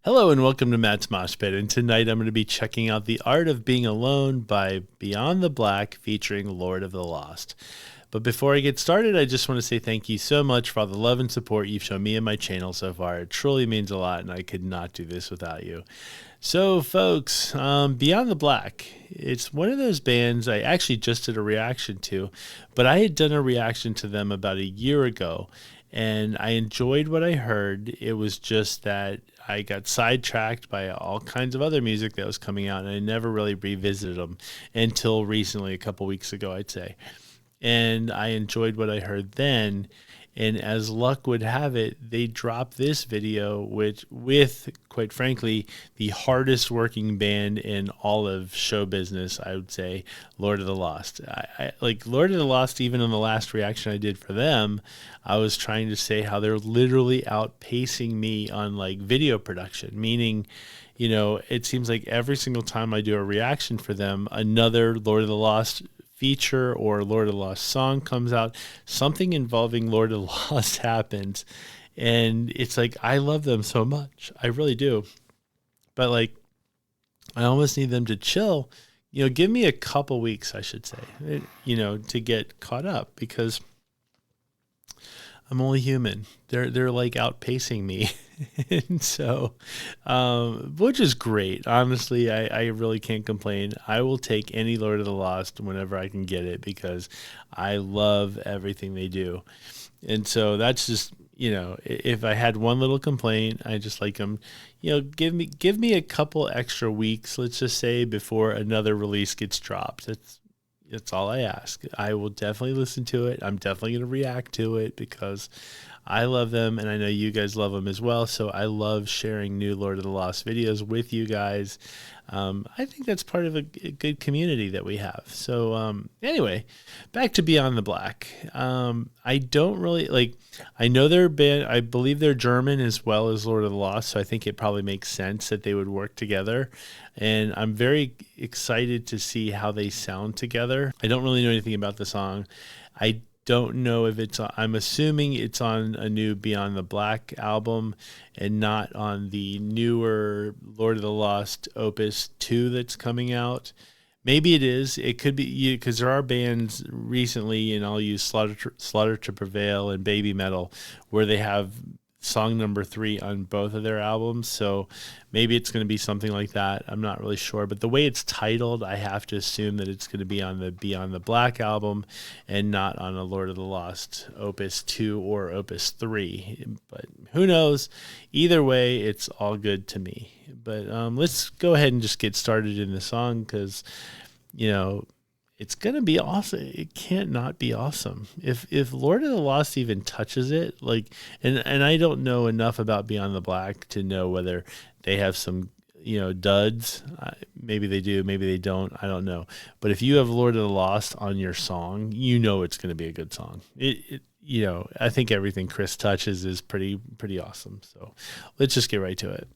Hello and welcome to Matt's Mosh Pit, and tonight I'm going to be checking out The Art of Being Alone by Beyond the Black featuring Lord of the Lost. But before I get started, I just want to say thank you so much for all the love and support you've shown me and my channel so far. It truly means a lot, and I could not do this without you. So folks, Beyond the Black, it's one of those bands I actually just did a reaction to, but I had done a reaction to them about a year ago, and I enjoyed what I heard. It was just that I got sidetracked by all kinds of other music that was coming out, and I never really revisited them until recently, a couple weeks ago, I'd say. And I enjoyed what I heard then, and as luck would have it, they dropped this video, which with, quite frankly, the hardest working band in all of show business, I would say, Lord of the Lost. I like Lord of the Lost, even in the last reaction I did for them, I was trying to say how they're literally outpacing me on like video production, meaning, you know, it seems like every single time I do a reaction for them, another Lord of the Lost feature or Lord of the Lost song comes out, something involving Lord of the Lost happens, and it's like I love them so much, I really do, but like I almost need them to chill, you know, give me a couple weeks, I should say, you know, to get caught up, because I'm only human. They're like outpacing me. And so, which is great. Honestly, I really can't complain. I will take any Lord of the Lost whenever I can get it, because I love everything they do. And so that's just, you know, if I had one little complaint, I just like them, you know, give me a couple extra weeks, let's just say, before another release gets dropped. That's all I ask. I will definitely listen to it. I'm definitely going to react to it because I love them, and I know you guys love them as well. So I love sharing new Lord of the Lost videos with you guys. I think that's part of a good community that we have. So anyway, back to Beyond the Black. I don't really like. I know they're band. I believe they're German as well as Lord of the Lost. So I think it probably makes sense that they would work together. And I'm very excited to see how they sound together. I don't really know anything about the song. I don't know if I'm assuming it's on a new Beyond the Black album and not on the newer Lord of the Lost Opus 2 that's coming out. Maybe it is. It could be, because there are bands recently, and I'll use Slaughter to Prevail and Baby Metal, where they have song number 3 on both of their albums. So maybe it's going to be something like that. I'm not really sure, but the way it's titled, I have to assume that it's going to be on the Beyond the Black album and not on a Lord of the Lost Opus 2 or Opus 3, but who knows? Either way, it's all good to me. But let's go ahead and just get started in the song, because, you know, it's going to be awesome. It can't not be awesome. If Lord of the Lost even touches it, like, and I don't know enough about Beyond the Black to know whether they have some, you know, duds. Maybe they do, maybe they don't. I don't know. But if you have Lord of the Lost on your song, you know it's going to be a good song. You know, I think everything Chris touches is pretty awesome. So let's just get right to it.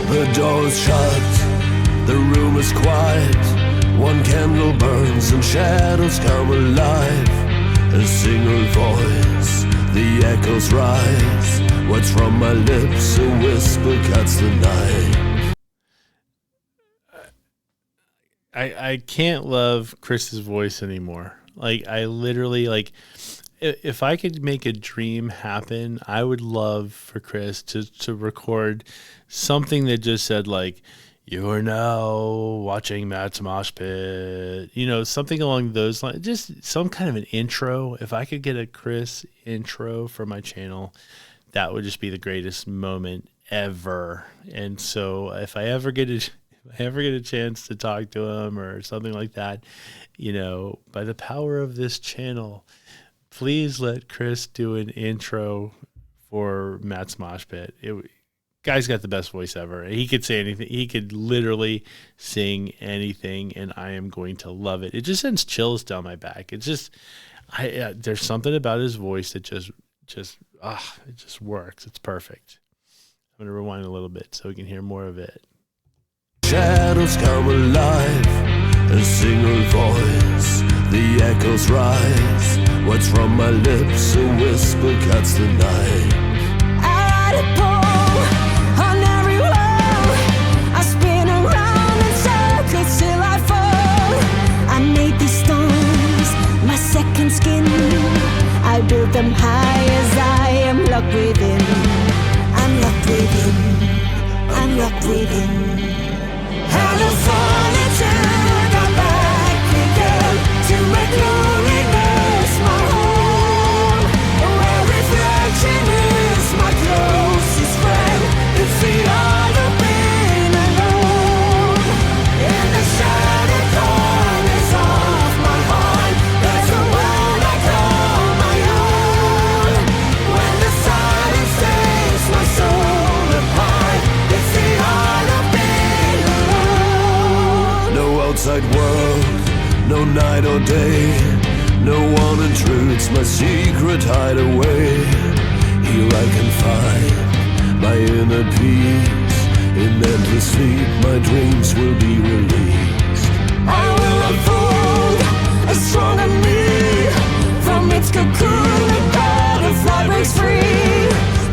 The door is shut, the room is quiet. One candle burns and shadows come alive. A single voice, the echoes rise. What's from my lips, a whisper cuts the night. I can't love Chris's voice anymore. Like, I literally, like, if I could make a dream happen, I would love for Chris to record something that just said, like, You are now watching Matt's Mosh Pit. Something along those lines. Just some kind of an intro. If I could get a Chris intro for my channel, that would just be the greatest moment ever. And so if I ever get a chance to talk to him or something like that, by the power of this channel, please let Chris do an intro for Matt's Mosh Pit. Guy's got the best voice ever. He could say anything. He could literally sing anything, and I am going to love it. It just sends chills down my back. It's just, there's something about his voice that just it just works. It's perfect. I'm going to rewind a little bit so we can hear more of it. Shadows come alive, a single voice, the echoes rise. What's from my lips, a whisper cuts the night. I write a poem on every wall. I spin around in circles till I fall. I made these stones my second skin. I built them high as I am locked within. I'm locked within. I'm locked within. Hello, solitude, I'm back again to make loneliness my home. Where reflection is my closest friend. It's the art of being alone. In the shattered corners of my heart, there's a world I call my own. When the silence takes my soul apart, it's the art of being alone. No outside world, no night or day. No one intrudes my secret hideaway. Here I can find my inner peace. In endless sleep, my dreams will be released. I will unfold a stronger me. From its cocoon, a butterfly breaks free.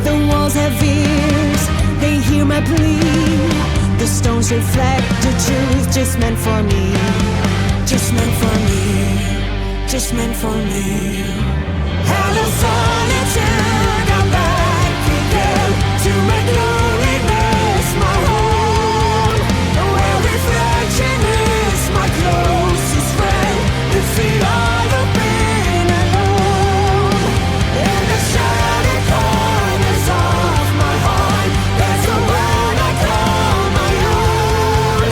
The walls have ears, they hear my plea. The stones reflect the truth, just meant for me. Just meant for me. Just meant for me. Hello, solitude, I'm back again to make loneliness my home. Where reflection is my closest friend. It's the art of being alone. In the shattered corners of my heart, there's a world I call my own.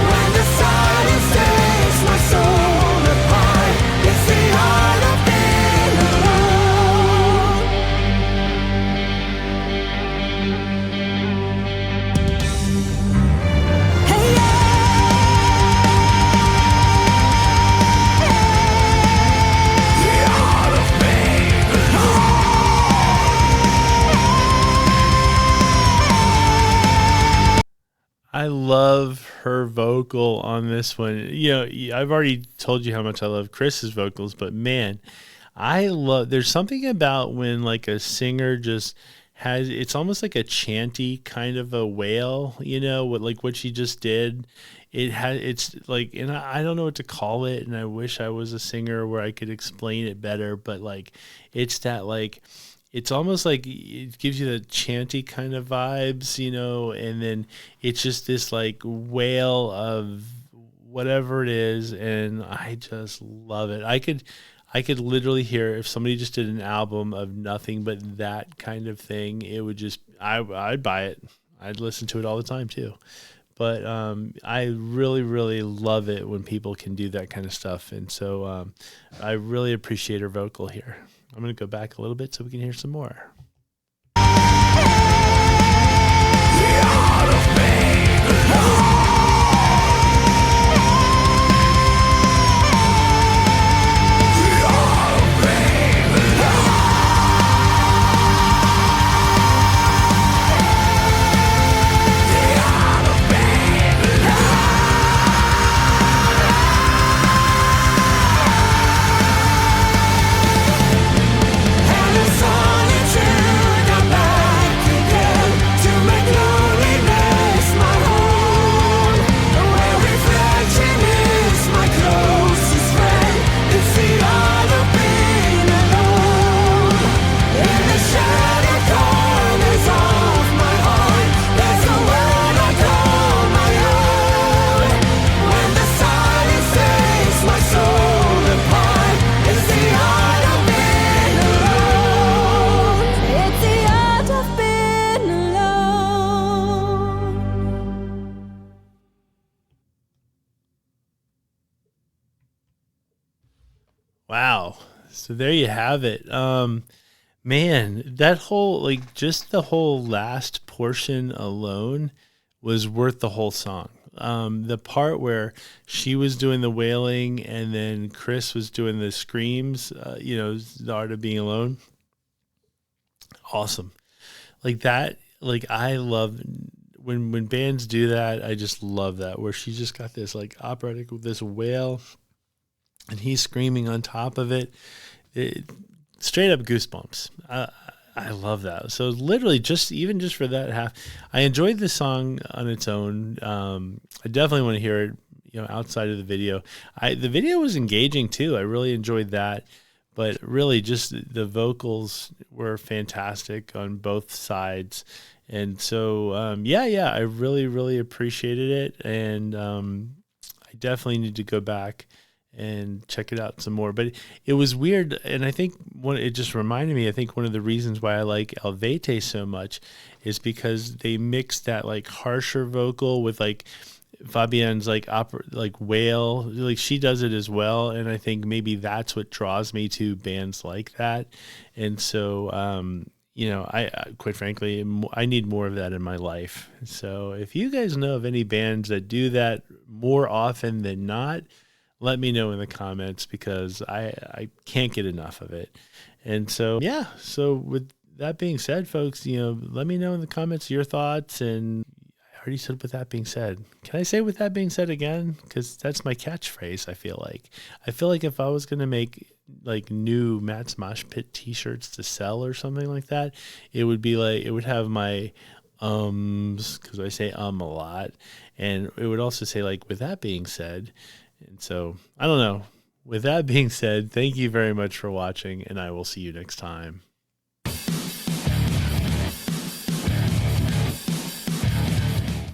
When the silence takes my soul apart, it's the art of being alone. Hey, I love her vocal on this one. I've already told you how much I love Chris's vocals, but man, there's something about when like a singer just it's almost like a chanty kind of a wail, what she just did. It's like, and I don't know what to call it, and I wish I was a singer where I could explain it better, but like, it's that like, it's almost like it gives you the chanty kind of vibes, and then it's just this like wail of whatever it is, and I just love it. I could literally hear if somebody just did an album of nothing but that kind of thing, it would just I'd buy it. I'd listen to it all the time too. But I really, really love it when people can do that kind of stuff, and so I really appreciate her vocal here. I'm going to go back a little bit so we can hear some more. solitude. Wow. So there you have it. Man, that whole, like, just the whole last portion alone was worth the whole song. The part where she was doing the wailing and then Chris was doing the screams, the art of being alone. Awesome. Like that, like I love when bands do that. I just love that, where she just got this like operatic with this wail and he's screaming on top of it. Straight up goosebumps. I love that. So literally, just for that half, I enjoyed the song on its own. I definitely want to hear it, outside of the video. The video was engaging too. I really enjoyed that, but really, just the vocals were fantastic on both sides, and so I really, really appreciated it, and I definitely need to go back and check it out some more. But it was weird, and I think it just reminded me, I think one of the reasons why I like El Vete so much is because they mixed that like harsher vocal with like Fabienne's like opera, like wail, like she does it as well, and I think maybe that's what draws me to bands like that. And so I quite frankly, I need more of that in my life. So if you guys know of any bands that do that more often than not, let me know in the comments, because I can't get enough of it. And so, so with that being said, folks, let me know in the comments your thoughts. And I already said with that being said. Can I say with that being said again? Because that's my catchphrase, I feel like. If I was going to make like new Matt's Mosh Pit t-shirts to sell or something like that, it would be like, it would have my because I say a lot. And it would also say like, with that being said. And so, I don't know. With that being said, thank you very much for watching, and I will see you next time.